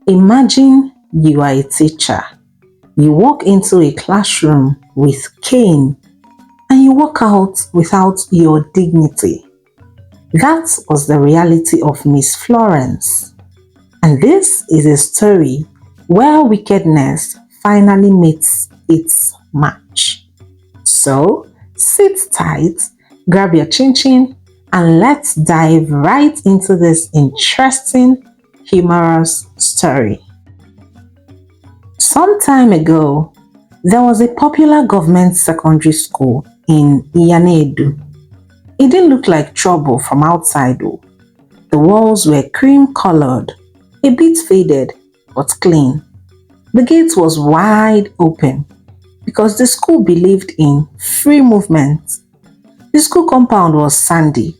Imagine you are a teacher. You walk into a classroom with cane and you walk out without your dignity. That was the reality of Miss Florence. And this is a story where wickedness finally meets its match. So sit tight, grab your chin chin, and let's dive right into this interesting, humorous story. Some time ago, there was a popular government secondary school in Iyanedu. It didn't look like trouble from outside though. The walls were cream colored, a bit faded, but clean. The gate was wide open because the school believed in free movement. The school compound was sandy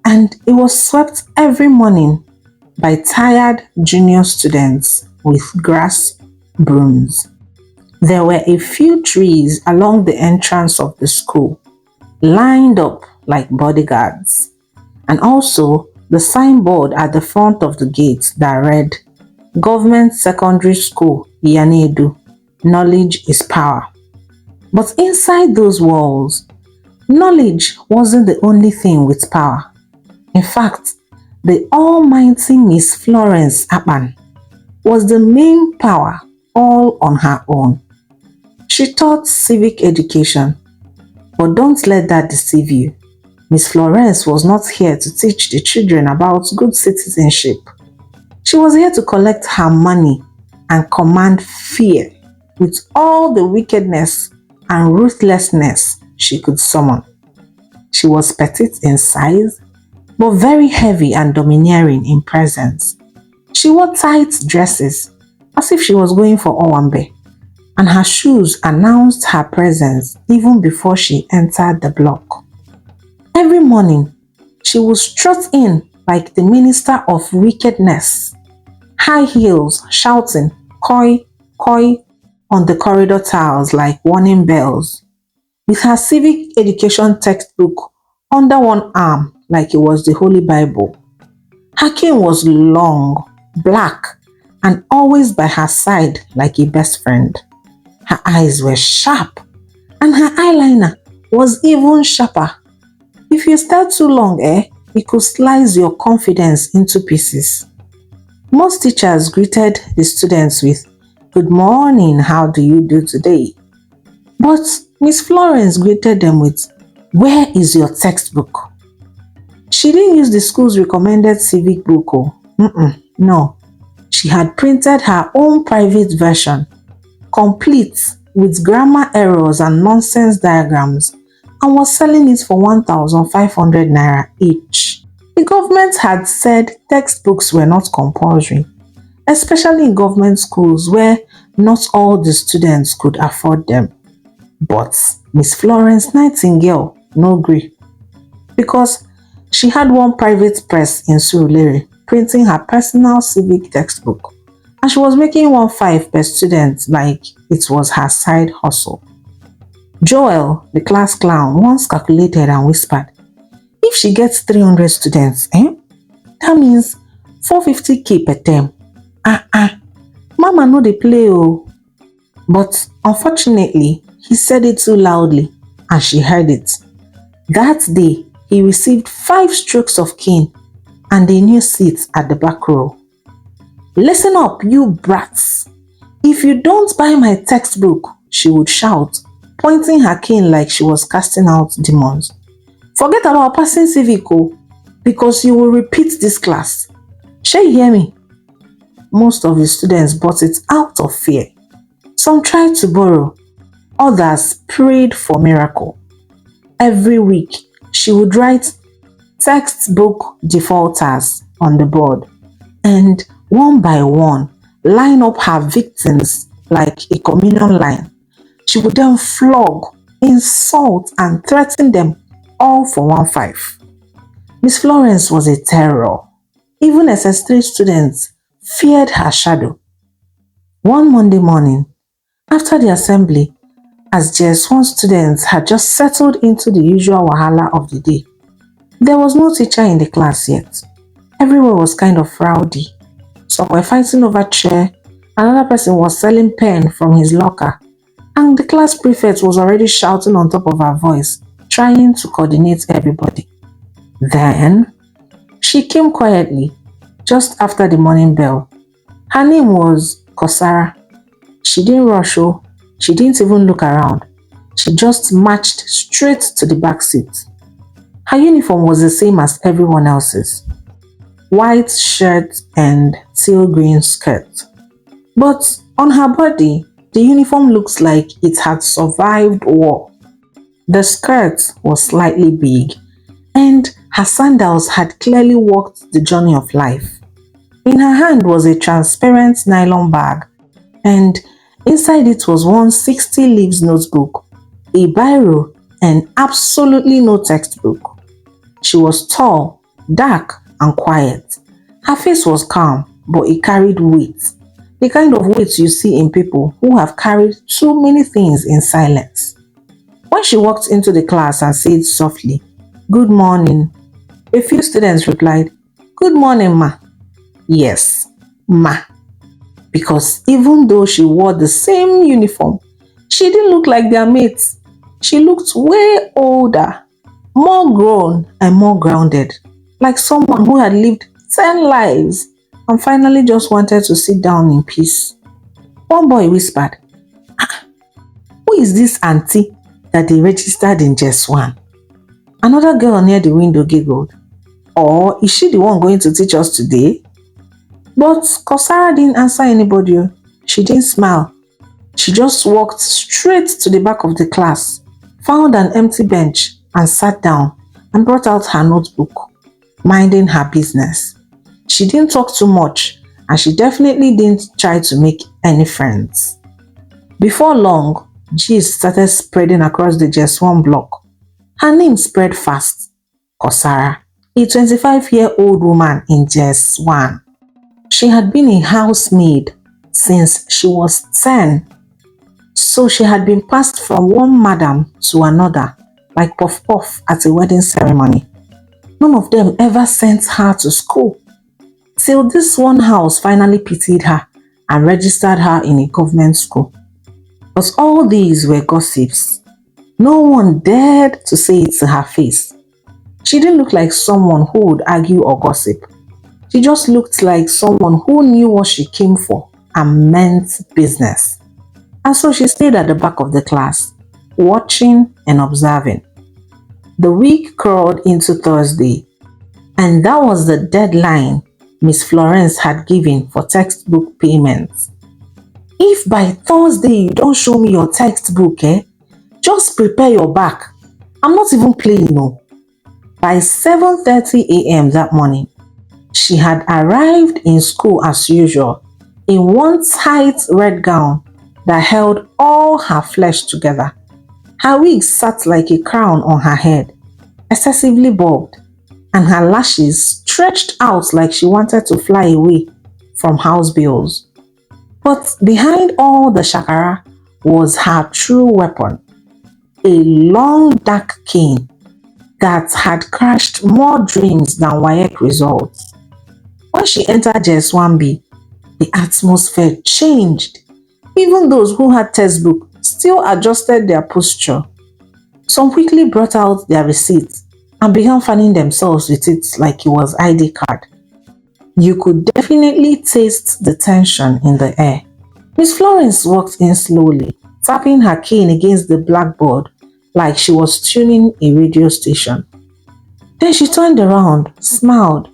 and it was swept every morning by tired junior students with grass brooms. There were a few trees along the entrance of the school, lined up like bodyguards, and also the signboard at the front of the gate that read, Government Secondary School, Iyanedu, Knowledge is Power. But inside those walls, knowledge wasn't the only thing with power. In fact, the almighty Miss Florence Apan was the main power all on her own. She taught civic education, but don't let that deceive you. Miss Florence was not here to teach the children about good citizenship. She was here to collect her money and command fear with all the wickedness and ruthlessness she could summon. She was petite in size, but very heavy and domineering in presence. She wore tight dresses as if she was going for Owambe, and her shoes announced her presence even before she entered the block. Every morning, she would strut in like the minister of wickedness, high heels shouting koi, koi on the corridor tiles like warning bells, with her civic education textbook under one arm like it was the Holy Bible. Her cane was long, black, and always by her side like a best friend. Her eyes were sharp, and her eyeliner was even sharper. If you stare too long, it could slice your confidence into pieces. Most teachers greeted the students with, Good morning, how do you do today? But Miss Florence greeted them with, Where is your textbook? She didn't use the school's recommended civic book. No, she had printed her own private version, complete with grammar errors and nonsense diagrams, and was selling it for 1,500 naira each. The government had said textbooks were not compulsory, especially in government schools where not all the students could afford them. But Miss Florence Nightingale no gree, because she had one private press in Surulere printing her personal civic textbook, and she was making 1.5 per student like it was her side hustle. Joel, the class clown, once calculated and whispered, if she gets 300 students, that means 450k per term. Mama no dey play oh. But unfortunately, he said it too loudly and she heard it. That day, he received 5 strokes of cane and a new seat at the back row. Listen up, you brats. If you don't buy my textbook, she would shout, pointing her cane like she was casting out demons. Forget about passing civic, because you will repeat this class. Shall you hear me? Most of the students bought it out of fear. Some tried to borrow, others prayed for miracle. Every week, she would write textbook defaulters on the board and one by one line up her victims like a communion line. She would then flog, insult, and threaten them all for 1.5. Miss Florence was a terror. Even SS3 students feared her shadow. One Monday morning, after the assembly, as JS1 students had just settled into the usual wahala of the day, there was no teacher in the class yet. Everywhere was kind of rowdy. Some were fighting over chair. Another person was selling pen from his locker. And the class prefect was already shouting on top of her voice, trying to coordinate everybody. Then, she came quietly, just after the morning bell. Her name was Kosara. She didn't rush, oh. She didn't even look around. She just marched straight to the back seat. Her uniform was the same as everyone else's. White shirt and teal green skirt. But on her body, the uniform looks like it had survived war. The skirt was slightly big, and her sandals had clearly walked the journey of life. In her hand was a transparent nylon bag, and inside it was one 60 leaves notebook, a biro, and absolutely no textbook. She was tall, dark, and quiet. Her face was calm, but it carried weight. The kind of weight you see in people who have carried too many things in silence. When she walked into the class and said softly, "Good morning," a few students replied, "Good morning, ma." Yes, ma. Because even though she wore the same uniform, she didn't look like their mates. She looked way older, more grown and more grounded, like someone who had lived 10 lives and finally just wanted to sit down in peace. One boy whispered, "Who is this auntie that they registered in just one?" Another girl near the window giggled, "Or is she the one going to teach us today?" But Kosara didn't answer anybody. She didn't smile. She just walked straight to the back of the class, found an empty bench and sat down and brought out her notebook, minding her business. She didn't talk too much and she definitely didn't try to make any friends. Before long, gist started spreading across the J1 block. Her name spread fast. Kosara, a 25-year-old woman in J1. She had been a housemaid since she was 10. So she had been passed from one madam to another, like puff puff at a wedding ceremony. None of them ever sent her to school, till this one house finally pitied her and registered her in a government school. But all these were gossips. No one dared to say it to her face. She didn't look like someone who would argue or gossip. She just looked like someone who knew what she came for and meant business. And so she stayed at the back of the class, watching and observing. The week crawled into Thursday, and that was the deadline Miss Florence had given for textbook payments. If by Thursday you don't show me your textbook, just prepare your back. I'm not even playing, no. By 7:30 a.m. that morning, she had arrived in school as usual in one tight red gown that held all her flesh together. Her wig sat like a crown on her head, excessively bobbed, and her lashes stretched out like she wanted to fly away from house bills. But behind all the shakara was her true weapon, a long dark cane that had crashed more dreams than WAEC results. When she entered JS1B, the atmosphere changed. Even those who had textbook still adjusted their posture. Some quickly brought out their receipts and began fanning themselves with it like it was ID card. You could definitely taste the tension in the air. Miss Florence walked in slowly, tapping her cane against the blackboard like she was tuning a radio station. Then she turned around, smiled,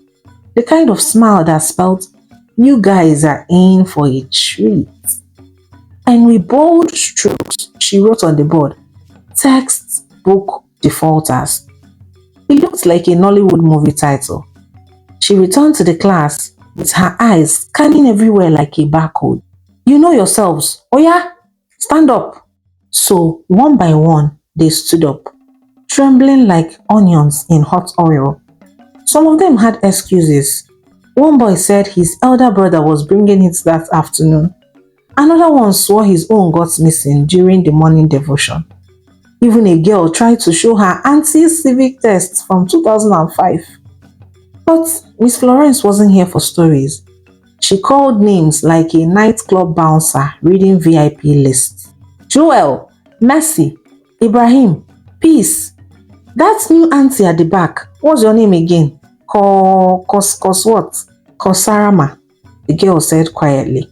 the kind of smile that spelled, "You guys are in for a treat." And with bold strokes, she wrote on the board, "Textbook defaulters." It looked like a Nollywood movie title. She returned to the class with her eyes scanning everywhere like a barcode. "You know yourselves. Oh yeah, stand up." So one by one, they stood up, trembling like onions in hot oil. Some of them had excuses. One boy said his elder brother was bringing it that afternoon. Another one swore his own got missing during the morning devotion. Even a girl tried to show her auntie's civic test from 2005. But Miss Florence wasn't here for stories. She called names like a nightclub bouncer reading VIP lists. Joel, Mercy, Ibrahim, Peace. That new auntie at the back, what's your name again? Cos what? Kosarama, the girl said quietly.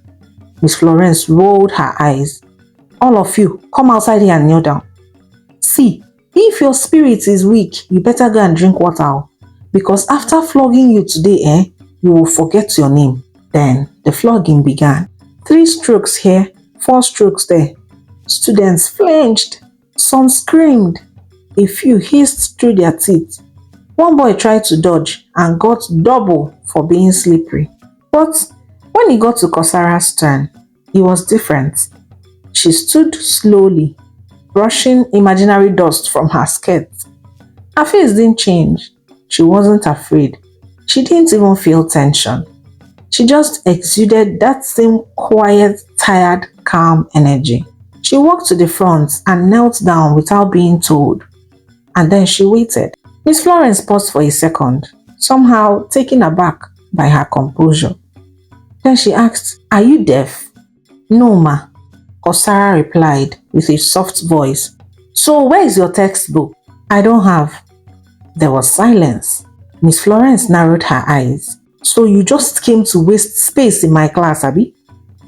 Miss Florence rolled her eyes. All of you, come outside here and kneel down. See, if your spirit is weak, you better go and drink water. Because after flogging you today, you will forget your name. Then the flogging began. 3 strokes here, 4 strokes there. Students flinched. Some screamed. A few hissed through their teeth. One boy tried to dodge and got double for being slippery. But when he got to Kosara's turn, it was different. She stood slowly, brushing imaginary dust from her skirt. Her face didn't change. She wasn't afraid. She didn't even feel tension. She just exuded that same quiet, tired, calm energy. She walked to the front and knelt down without being told. And then she waited. Miss Florence paused for a second, somehow taken aback by her composure. Then she asked, "Are you deaf?" "No, ma," Kosara replied with a soft voice. "So where is your textbook?" "I don't have." There was silence. Miss Florence narrowed her eyes. "So you just came to waste space in my class, Abi?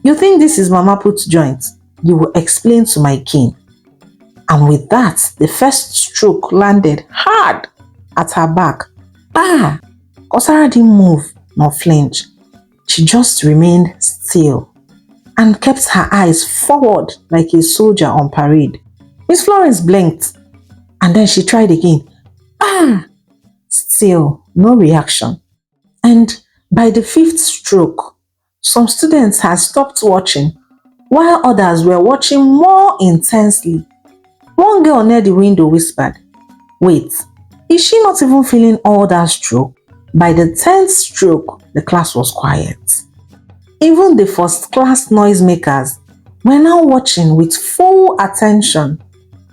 You think this is Mama Put's joint? You will explain to my king." And with that, the first stroke landed hard at her back. Ah! Kosara didn't move nor flinch. She just remained still and kept her eyes forward like a soldier on parade. Miss Florence blinked and then she tried again. Ah! Still no reaction. And by the 5th stroke, some students had stopped watching while others were watching more intensely. One girl near the window whispered, "Wait, is she not even feeling all that stroke?" By the 10th stroke, the class was quiet. Even the first-class noisemakers were now watching with full attention,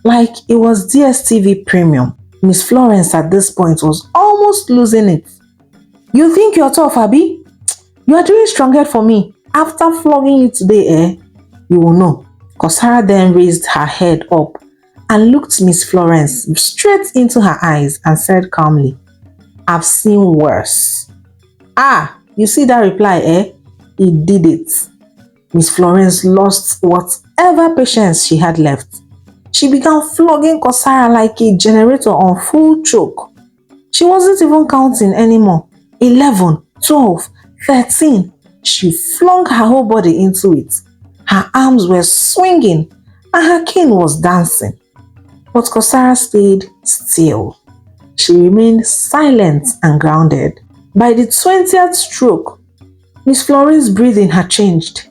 like it was DSTV Premium. Miss Florence at this point was almost losing it. "You think you're tough, Abi? You are doing stronghead for me. After flogging you today, you will know." Kosara then raised her head up and looked Miss Florence straight into her eyes and said calmly, "I've seen worse." "Ah, you see that reply, He did it." Miss Florence lost whatever patience she had left. She began flogging Kosara like a generator on full choke. She wasn't even counting anymore. 11, 12, 13. She flung her whole body into it. Her arms were swinging and her cane was dancing. But Kosara stayed still. She remained silent and grounded. By the 20th stroke, Miss Florence's breathing had changed.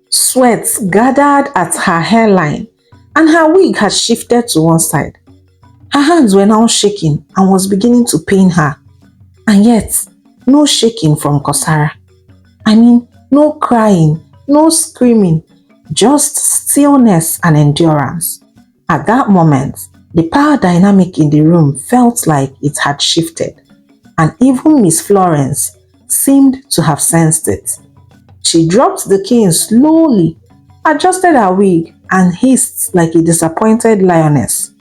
Sweat gathered at her hairline and her wig had shifted to one side. Her hands were now shaking and was beginning to pain her. And yet, no shaking from Kosara. I mean, no crying, no screaming, just stillness and endurance. At that moment, the power dynamic in the room felt like it had shifted, and even Miss Florence seemed to have sensed it. She dropped the cane slowly, adjusted her wig, and hissed like a disappointed lioness.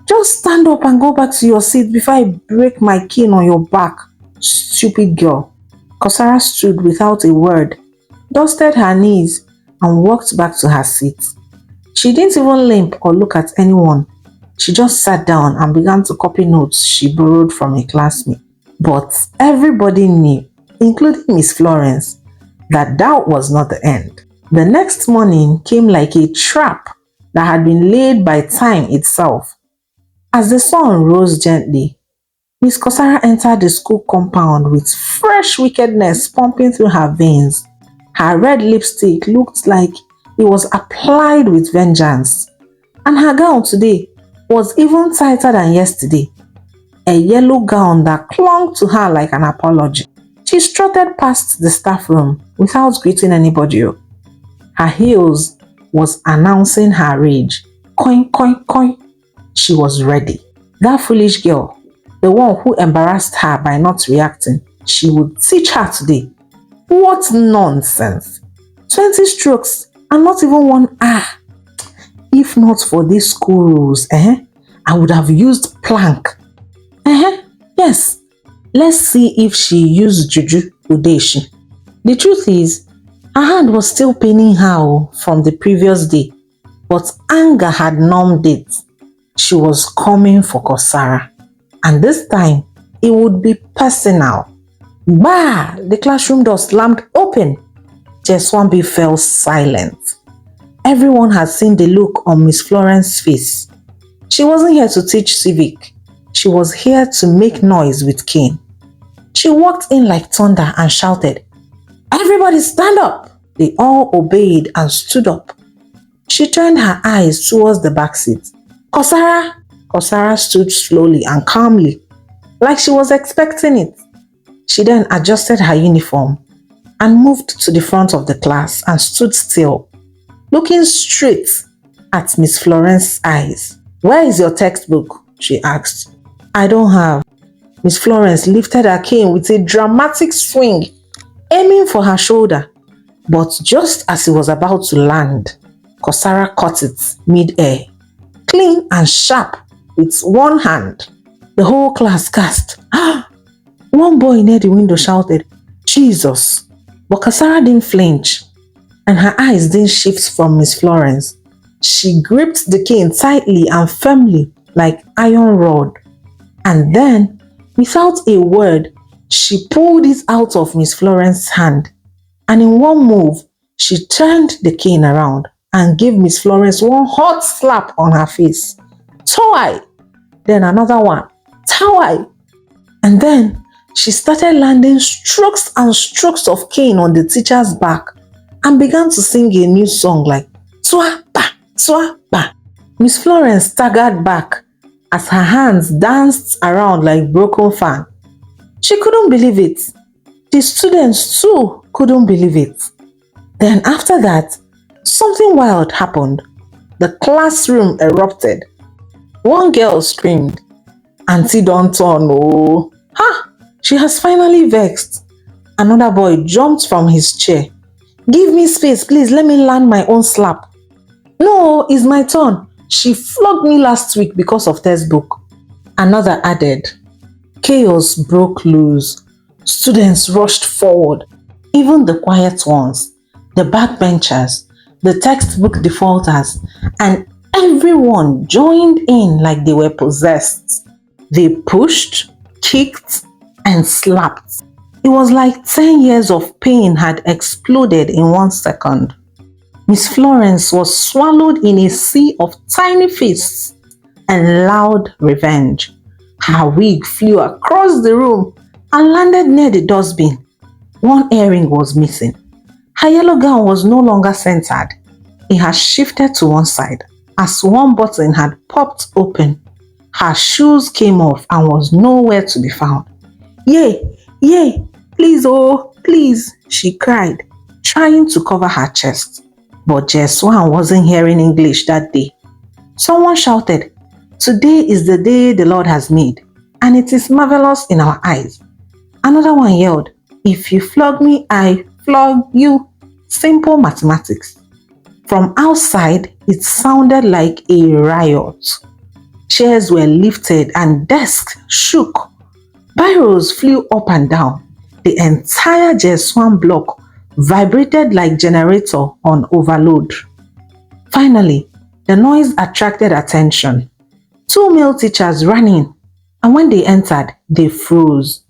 "Just stand up and go back to your seat before I break my cane on your back, stupid girl." Kosara stood without a word, dusted her knees, and walked back to her seat. She didn't even limp or look at anyone. She just sat down and began to copy notes she borrowed from a classmate. But everybody knew, including Miss Florence, that that was not the end. The next morning came like a trap that had been laid by time itself. As the sun rose gently, Miss Kosara entered the school compound with fresh wickedness pumping through her veins. Her red lipstick looked like it was applied with vengeance, and her gown today was even tighter than yesterday, a yellow gown that clung to her like an apology. She strutted past the staff room without greeting anybody. Her heels was announcing her rage. Coin, coin, coin. She was ready. That foolish girl, the one who embarrassed her by not reacting, she would teach her today. What nonsense! 20 strokes and not even one ah. If not for these school rules, I would have used plank. Yes, let's see if she used juju udeshi. The truth is, her hand was still paining her from the previous day, but anger had numbed it. She was coming for Kosara, and this time it would be personal. Bah! The classroom door slammed open. Jeswambi fell silent. Everyone had seen the look on Miss Florence's face. She wasn't here to teach civic. She was here to make noise with cane. She walked in like thunder and shouted, "Everybody stand up!" They all obeyed and stood up. She turned her eyes towards the back seat. "Kosara!" Kosara stood slowly and calmly, like she was expecting it. She then adjusted her uniform and moved to the front of the class and stood still, looking straight at Miss Florence's eyes. "Where is your textbook?" she asked. "I don't have." Miss Florence lifted her cane with a dramatic swing, aiming for her shoulder. But just as it was about to land, Kosara caught it mid-air, clean and sharp with one hand. The whole class gasped. One boy near the window shouted, "Jesus!" But Kosara didn't flinch, and her eyes didn't shift from Miss Florence. She gripped the cane tightly and firmly like iron rod. And then, without a word, she pulled it out of Miss Florence's hand. And in one move, she turned the cane around and gave Miss Florence one hot slap on her face. "Towai!" Then another one. "Towai!" And then she started landing strokes and strokes of cane on the teacher's back and began to sing a new song like "Twa ba, twa ba." Miss Florence staggered back as her hands danced around like broken fan. She couldn't believe it. The students too couldn't believe it. Then after that, something wild happened. The classroom erupted. One girl screamed, "Auntie don't turn, oh." Ha! She has finally vexed. Another boy jumped from his chair. "Give me space, please. Let me land my own slap." "No, it's my turn. She flogged me last week because of textbook." Another added. Chaos broke loose. Students rushed forward. Even the quiet ones, the backbenchers, the textbook defaulters, and everyone joined in like they were possessed. They pushed, kicked, and slapped. It was like 10 years of pain had exploded in 1 second. Miss Florence was swallowed in a sea of tiny fists and loud revenge. Her wig flew across the room and landed near the dustbin. One earring was missing. Her yellow gown was no longer centered. It had shifted to one side as one button had popped open. Her shoes came off and was nowhere to be found. "Yay! Yay! Please, oh, please!" she cried, trying to cover her chest. But Jeswan wasn't hearing English that day. Someone shouted, "Today is the day the Lord has made, and it is marvelous in our eyes." Another one yelled, "If you flog me, I flog you." Simple mathematics. From outside, it sounded like a riot. Chairs were lifted and desks shook. Biros flew up and down. The entire Jeswan block vibrated like generator on overload. Finally, the noise attracted attention. 2 male teachers ran in, and when they entered, they froze.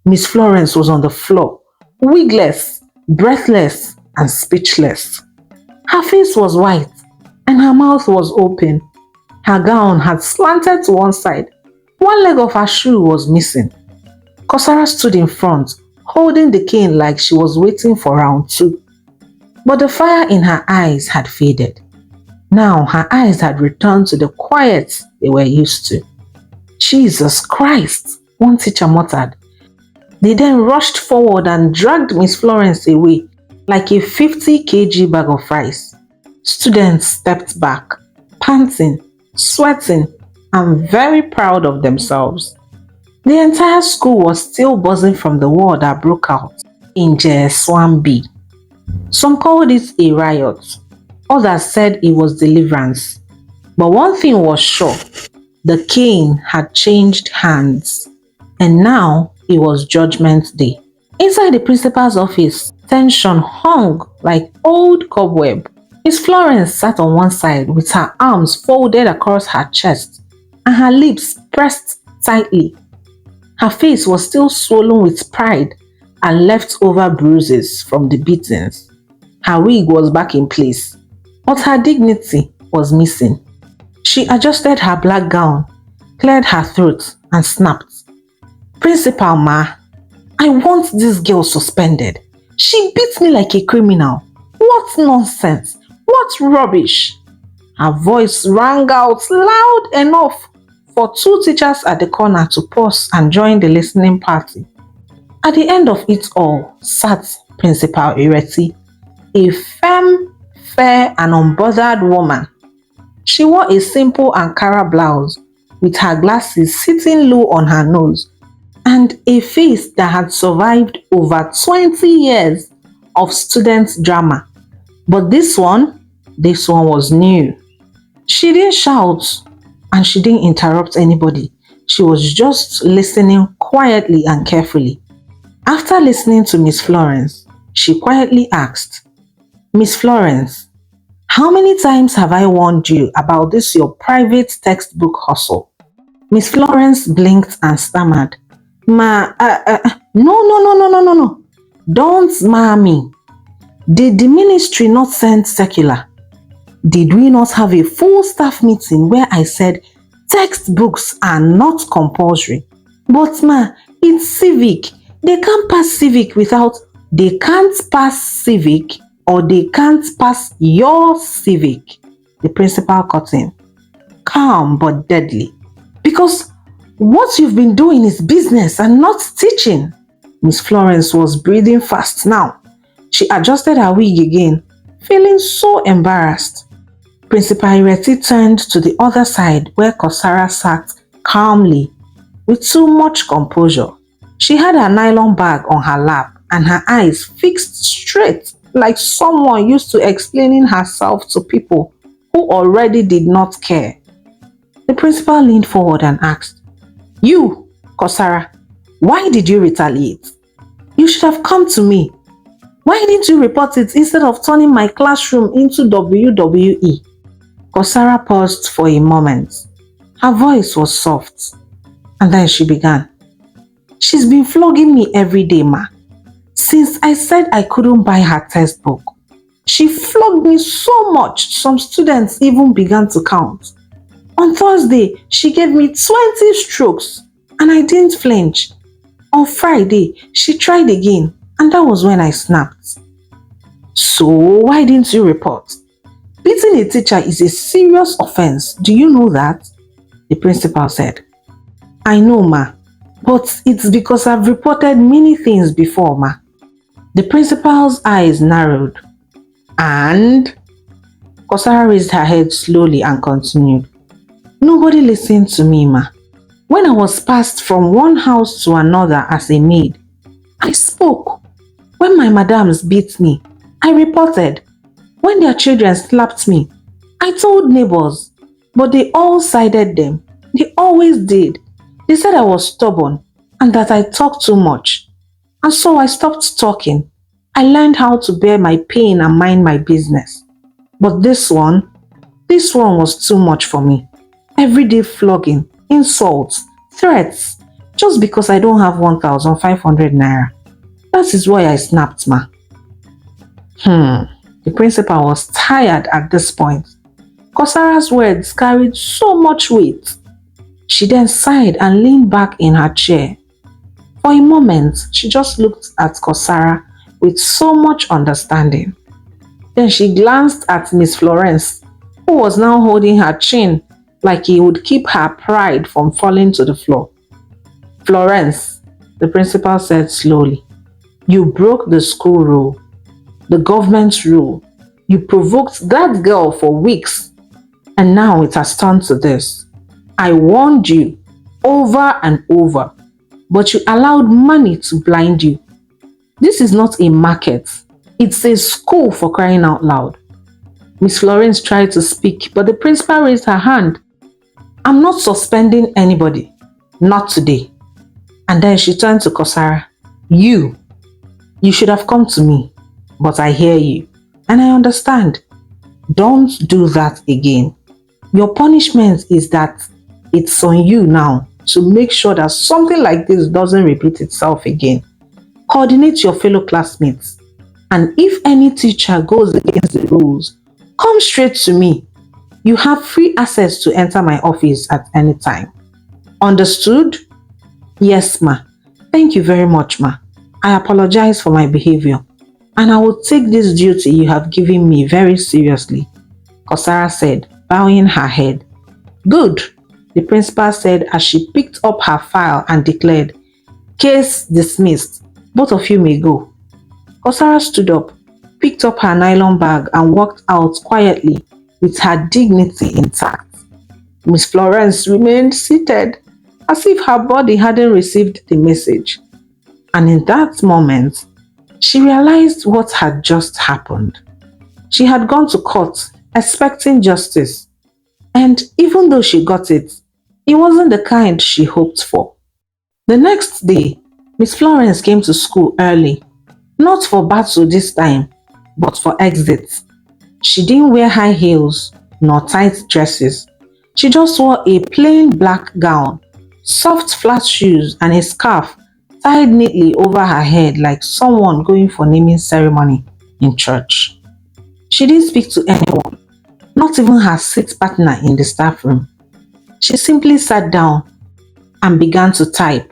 Miss Florence was on the floor, wigless, breathless, and speechless. Her face was white, and her mouth was open. Her gown had slanted to one side. One leg of her shoe was missing. Kosara stood in front, holding the cane like she was waiting for round 2. But the fire in her eyes had faded. Now her eyes had returned to the quiet they were used to. "Jesus Christ," one teacher muttered. They then rushed forward and dragged Miss Florence away like a 50 kg bag of rice. Students stepped back, panting, sweating, and very proud of themselves. The entire school was still buzzing from the war that broke out. in Swambi. Some called it a riot, others said it was deliverance. But one thing was sure, the cane had changed hands, and now it was Judgment Day. Inside the principal's office, tension hung like old cobweb. Miss Florence sat on one side with her arms folded across her chest and her lips pressed tightly. Her face was still swollen with pride and leftover bruises from the beatings. Her wig was back in place, but her dignity was missing. She adjusted her black gown, cleared her throat, and snapped. "Principal Ma, I want this girl suspended. She beat me like a criminal. What nonsense! What rubbish!" Her voice rang out loud enough for two teachers at the corner to pause and join the listening party. At the end of it all sat Principal Ireti, a firm, fair, and unbothered woman. She wore a simple Ankara blouse with her glasses sitting low on her nose and a face that had survived over 20 years of student drama. But this one was new. She didn't shout and she didn't interrupt anybody. She was just listening quietly and carefully. After listening to Miss Florence, she quietly asked, "Miss Florence, how many times have I warned you about this your private textbook hustle?" Miss Florence blinked and stammered, No. Don't ma me. Did the ministry not send circular? Did we not have a full staff meeting where I said textbooks are not compulsory? But ma, it's civic. They can't pass civic without, they can't pass civic or they can't pass your civic. The principal cut in, calm but deadly. Because what you've been doing is business and not teaching. Miss Florence was breathing fast now. She adjusted her wig again, feeling so embarrassed. Principal Ireti turned to the other side where Kosara sat calmly with too much composure. She had her nylon bag on her lap and her eyes fixed straight like someone used to explaining herself to people who already did not care. The principal leaned forward and asked, "You, Kosara, why did you retaliate? You should have come to me. Why didn't you report it instead of turning my classroom into WWE?" Kosara paused for a moment. Her voice was soft, and then she began. "She's been flogging me every day, ma. Since I said I couldn't buy her textbook. She flogged me so much, some students even began to count. On Thursday, she gave me 20 strokes, and I didn't flinch. On Friday, she tried again, and that was when I snapped." "So why didn't you report? Beating a teacher is a serious offense. Do you know that?" The principal said. "I know, ma, but it's because I've reported many things before, ma." The principal's eyes narrowed. "And?" Kosara raised her head slowly and continued. "Nobody listened to me, ma. When I was passed from one house to another as a maid, I spoke. When my madams beat me, I reported. When their children slapped me, I told neighbors, but they all sided them. They always did. They said I was stubborn and that I talked too much. And so I stopped talking. I learned how to bear my pain and mind my business. But this one was too much for me. Everyday flogging, insults, threats, just because I don't have 1,500 naira. That is why I snapped, ma." The principal was tired at this point. Kosara's words carried so much weight. She then sighed and leaned back in her chair. For a moment, she just looked at Kosara with so much understanding. Then she glanced at Miss Florence, who was now holding her chin like he would keep her pride from falling to the floor. "Florence," the principal said slowly, "you broke the school rule, the government rule. You provoked that girl for weeks, and now it has turned to this. I warned you over and over, but you allowed money to blind you. This is not a market. It's a school, for crying out loud. Miss Florence tried to speak, but the principal raised her hand. I'm not suspending anybody. Not today. And then she turned to Kosara. You should have come to me, but I hear you, and I understand. Don't do that again. Your punishment is that it's on you now to make sure that something like this doesn't repeat itself again. Coordinate your fellow classmates, and if any teacher goes against the rules, come straight to me. You have free access to enter my office at any time. Understood? Yes, ma. Thank you very much, ma. I apologize for my behavior, and I will take this duty you have given me very seriously, Kosara said, bowing her head. Good, the principal said as she picked up her file and declared, Case dismissed. Both of you may go. Kosara stood up, picked up her nylon bag and walked out quietly with her dignity intact. Miss Florence remained seated as if her body hadn't received the message. And in that moment, she realized what had just happened. She had gone to court expecting justice, and even though she got it, it wasn't the kind she hoped for. The next day, Miss Florence came to school early, not for battle this time, but for exit. She didn't wear high heels nor tight dresses. She just wore a plain black gown, soft flat shoes, and a scarf tied neatly over her head like someone going for naming ceremony in church. She didn't speak to anyone, not even her seat partner in the staff room. She simply sat down and began to type.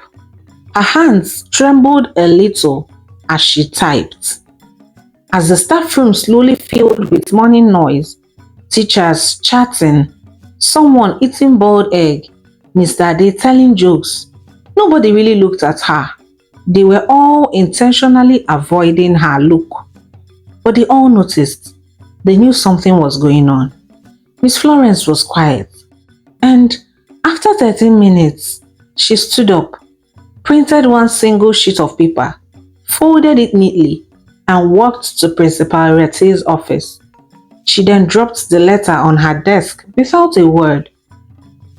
Her hands trembled a little as she typed. As the staff room slowly filled with morning noise, teachers chatting, someone eating boiled egg, Mr. Ade telling jokes, nobody really looked at her. They were all intentionally avoiding her look. But they all noticed. They knew something was going on. Miss Florence was quiet. And after 13 minutes, she stood up, printed one single sheet of paper, folded it neatly, and walked to Principal Rety's office. She then dropped the letter on her desk without a word.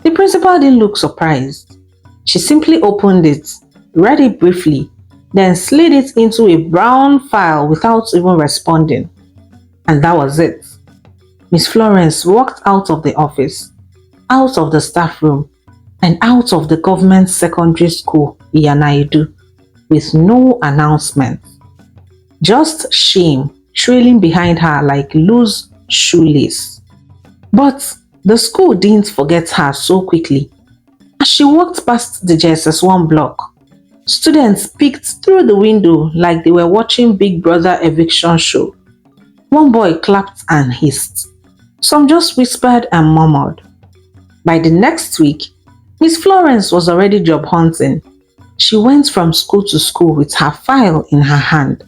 The principal didn't look surprised. She simply opened it, read it briefly, then slid it into a brown file without even responding. And that was it. Miss Florence walked out of the office, out of the staff room, and out of the government secondary school, Iyanaidu, with no announcement. Just shame trailing behind her like loose shoelace. But the school didn't forget her so quickly. As she walked past the JSS1 block, students peeked through the window like they were watching Big Brother eviction show. One boy clapped and hissed. Some just whispered and murmured. By the next week, Miss Florence was already job hunting. She went from school to school with her file in her hand.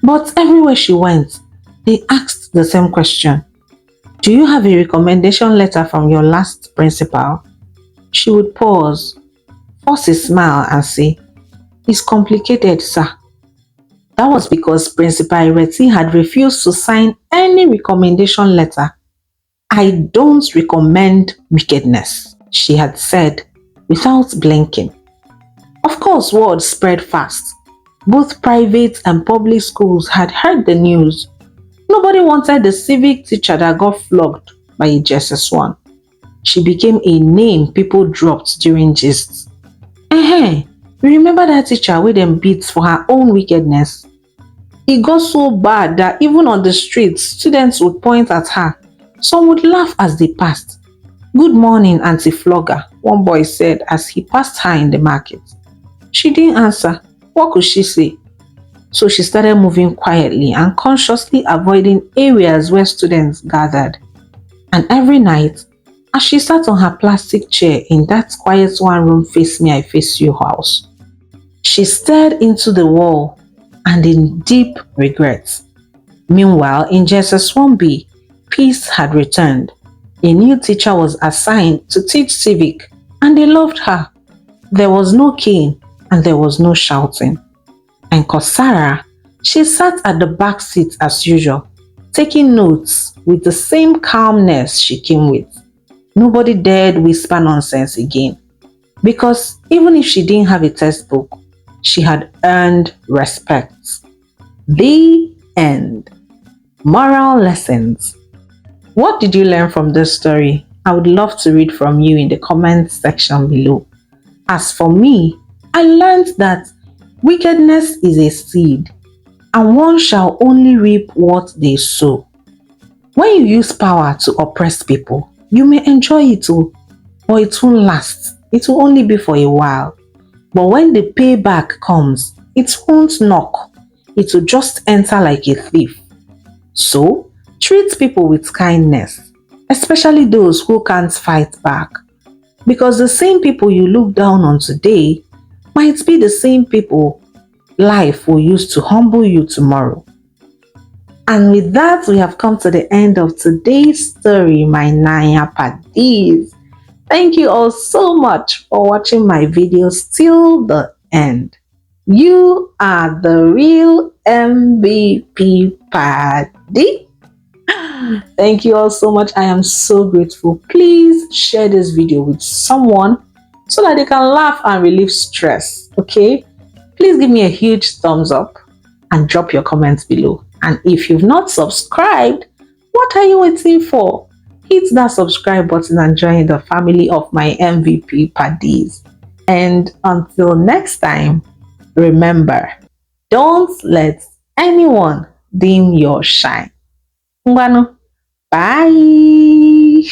But everywhere she went, they asked the same question. Do you have a recommendation letter from your last principal? She would pause, force a smile and say, It's complicated, sir. That was because Principal Rety had refused to sign any recommendation letter. I don't recommend wickedness, she had said without blinking. Of course, word spread fast. Both private and public schools had heard the news. Nobody wanted the civic teacher that got flogged by a JSS1. She became a name people dropped during gists. You remember that teacher with them beats for her own wickedness? It got so bad that even on the streets, students would point at her. Some would laugh as they passed. Good morning, Auntie Flogger, one boy said as he passed her in the market. She didn't answer. What could she say? So she started moving quietly and consciously avoiding areas where students gathered. And every night, as she sat on her plastic chair in that quiet one-room face me, I face you house, she stared into the wall and in deep regret. Meanwhile, in JSS 1B, peace had returned. A new teacher was assigned to teach civic, and they loved her. There was no cane and there was no shouting. And Kosara, she sat at the back seat as usual, taking notes with the same calmness she came with. Nobody dared whisper nonsense again, because even if she didn't have a textbook, she had earned respect. The end. Moral lessons. What did you learn from this story? I would love to read from you in the comments section below. As for me, I learned that wickedness is a seed, and one shall only reap what they sow. When you use power to oppress people, you may enjoy it too, but it won't last. It will only be for a while. But when the payback comes, it won't knock. It will just enter like a thief. So, treat people with kindness, especially those who can't fight back. Because the same people you look down on today might be the same people life will use to humble you tomorrow. And with that, we have come to the end of today's story, my Naya Padis. Thank you all so much for watching my videos till the end. You are the real MVP Paddy. Thank you all so much. I am so grateful. Please share this video with someone so that they can laugh and relieve stress. Okay? Please give me a huge thumbs up and drop your comments below. And if you've not subscribed, what are you waiting for? Hit that subscribe button and join the family of my MVP Paddies. And until next time, remember, don't let anyone dim your shine. Bye.